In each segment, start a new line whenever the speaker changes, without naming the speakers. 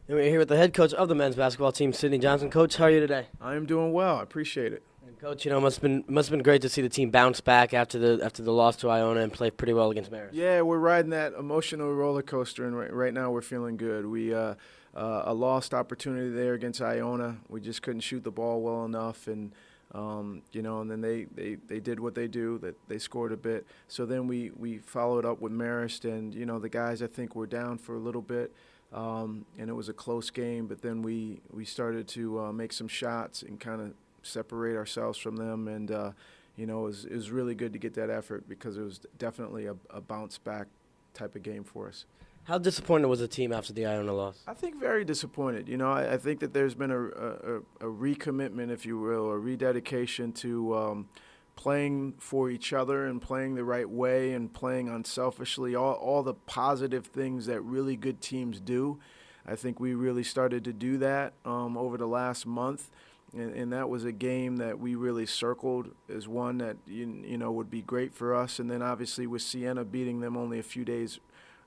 And we're here with the head coach of the men's basketball team, Sidney Johnson. Coach, how are you today?
I am doing well. I appreciate it.
And Coach, must have been great to see the team bounce back after the loss to Iona and play pretty well against Marist.
Yeah, we're riding that emotional roller coaster, and right now we're feeling good. We a lost opportunity there against Iona. We just couldn't shoot the ball well enough, and and then they did what they do. That they scored a bit. So then we followed up with Marist, and the guys I think were down for a little bit. And it was a close game, but then we started to make some shots and kind of separate ourselves from them, and it was really good to get that effort because it was definitely a bounce back type of game for us.
How disappointed was the team after the Iona loss?
I think very disappointed. I think that there's been a recommitment, if you will, a rededication to playing for each other and playing the right way and playing unselfishly, all the positive things that really good teams do. I think we really started to do that over the last month, and that was a game that we really circled as one that would be great for us. And then obviously with Siena beating them only a few days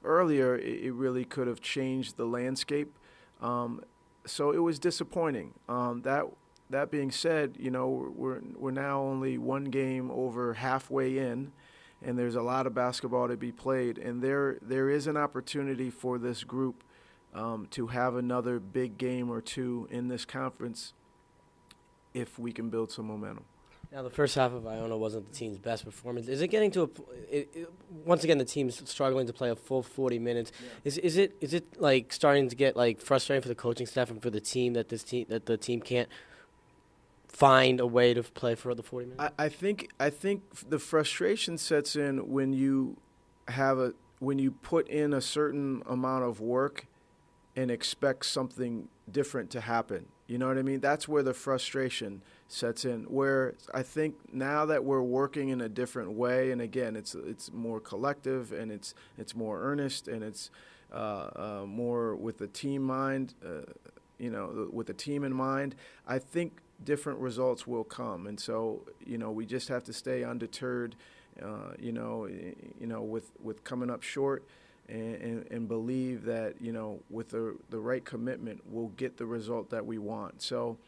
earlier, it really could have changed the landscape. So it was disappointing. That being said, we're now only one game over halfway in, and there's a lot of basketball to be played. And there is an opportunity for this group to have another big game or two in this conference if we can build some momentum.
Now, the first half of Iona wasn't the team's best performance. Is it getting to once again, the team's struggling to play a full 40 minutes? Yeah. Is it like starting to get like frustrating for the coaching staff and for the team that the team can't find a way to play for the 40 minutes?
I think the frustration sets in when you put in a certain amount of work and expect something different to happen. You know what I mean? That's where the frustration sets in. Where I think now that we're working in a different way, and again, it's more collective and it's more earnest and it's more with the team mind, with the team in mind. I think different results will come, and so we just have to stay undeterred, with coming up short. And believe that, with the right commitment, we'll get the result that we want. So,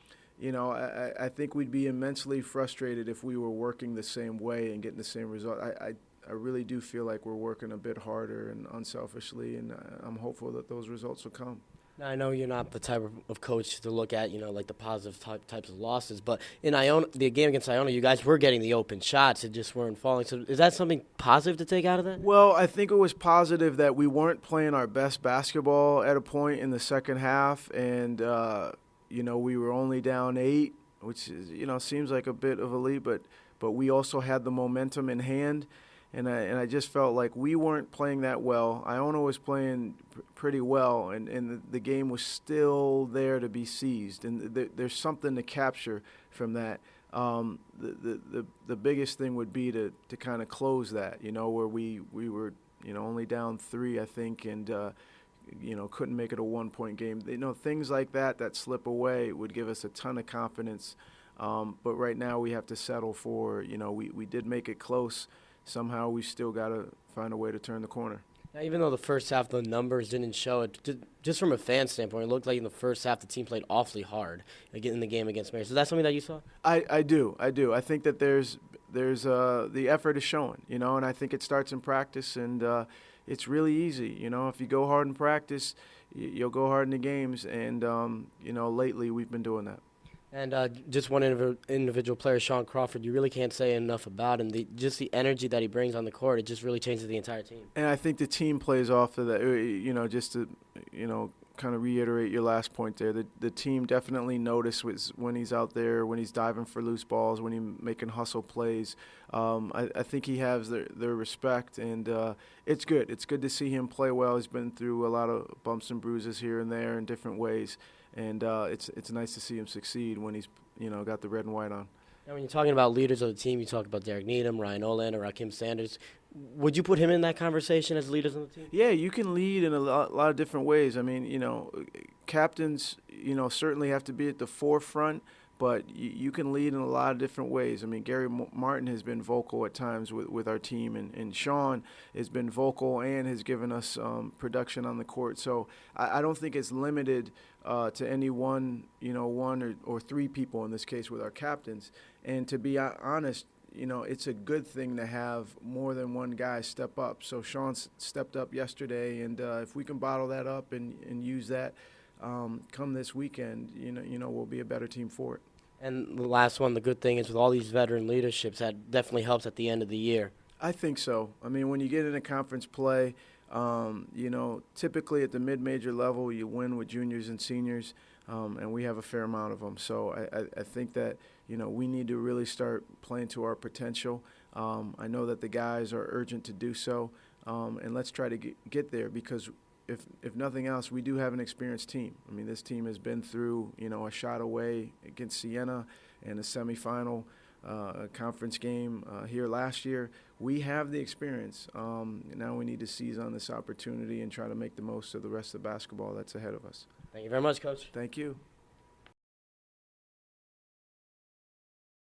I think we'd be immensely frustrated if we were working the same way and getting the same result. I really do feel like we're working a bit harder and unselfishly, and I'm hopeful that those results will come.
Now, I know you're not the type of coach to look at, like the positive types of losses, but in Iona, the game against Iona, you guys were getting the open shots. It just weren't falling. So is that something positive to take out of that?
Well, I think it was positive that we weren't playing our best basketball at a point in the second half, and, we were only down 8, which is, seems like a bit of a lead, but we also had the momentum in hand. And I just felt like we weren't playing that well. Iona was playing pretty well, and the game was still there to be seized. And there's something to capture from that. The biggest thing would be to kind of close that, where we were, only down 3, I think, and, couldn't make it a one-point game. Things like that slip away would give us a ton of confidence. But right now we have to settle for, we did make it close. Somehow we still got to find a way to turn the corner.
Now, even though the first half the numbers didn't show it, just from a fan standpoint, it looked like in the first half the team played awfully hard in the game against Marist. Is that something that you saw?
I do. I think that there's the effort is showing, and I think it starts in practice, and it's really easy. If you go hard in practice, you'll go hard in the games, and lately we've been doing that.
And just one individual player, Sean Crawford, you really can't say enough about him. Just the energy that he brings on the court, it just really changes the entire team.
And I think the team plays off of that. Just to, kind of reiterate your last point there, the team definitely notices when he's out there, when he's diving for loose balls, when he's making hustle plays. I think he has their respect, and it's good. It's good to see him play well. He's been through a lot of bumps and bruises here and there in different ways. And it's nice to see him succeed when he's got the red and white on.
Now, when you're talking about leaders of the team, you talk about Derek Needham, Ryan Olander, Rakim Sanders. Would you put him in that conversation as leaders on the team?
Yeah, you can lead in a lot of different ways. I mean, captains, certainly have to be at the forefront, but you can lead in a lot of different ways. I mean, Gary Martin has been vocal at times with our team, and Sean has been vocal and has given us production on the court. So I don't think it's limited to any one, one or three people in this case with our captains. And to be honest, it's a good thing to have more than one guy step up. So Sean stepped up yesterday, and if we can bottle that up and use that come this weekend, we'll be a better team for it.
And the last one, the good thing is with all these veteran leaderships, that definitely helps at the end of the year.
I think so. I mean, when you get into conference play, typically at the mid-major level, you win with juniors and seniors, and we have a fair amount of them. So I think that, we need to really start playing to our potential. I know that the guys are urgent to do so, and let's try to get there because if nothing else, we do have an experienced team. I mean, this team has been through, a shot away against Siena and a semifinal conference game here last year. We have the experience. Now we need to seize on this opportunity and try to make the most of the rest of the basketball that's ahead of us.
Thank you very much, Coach.
Thank you.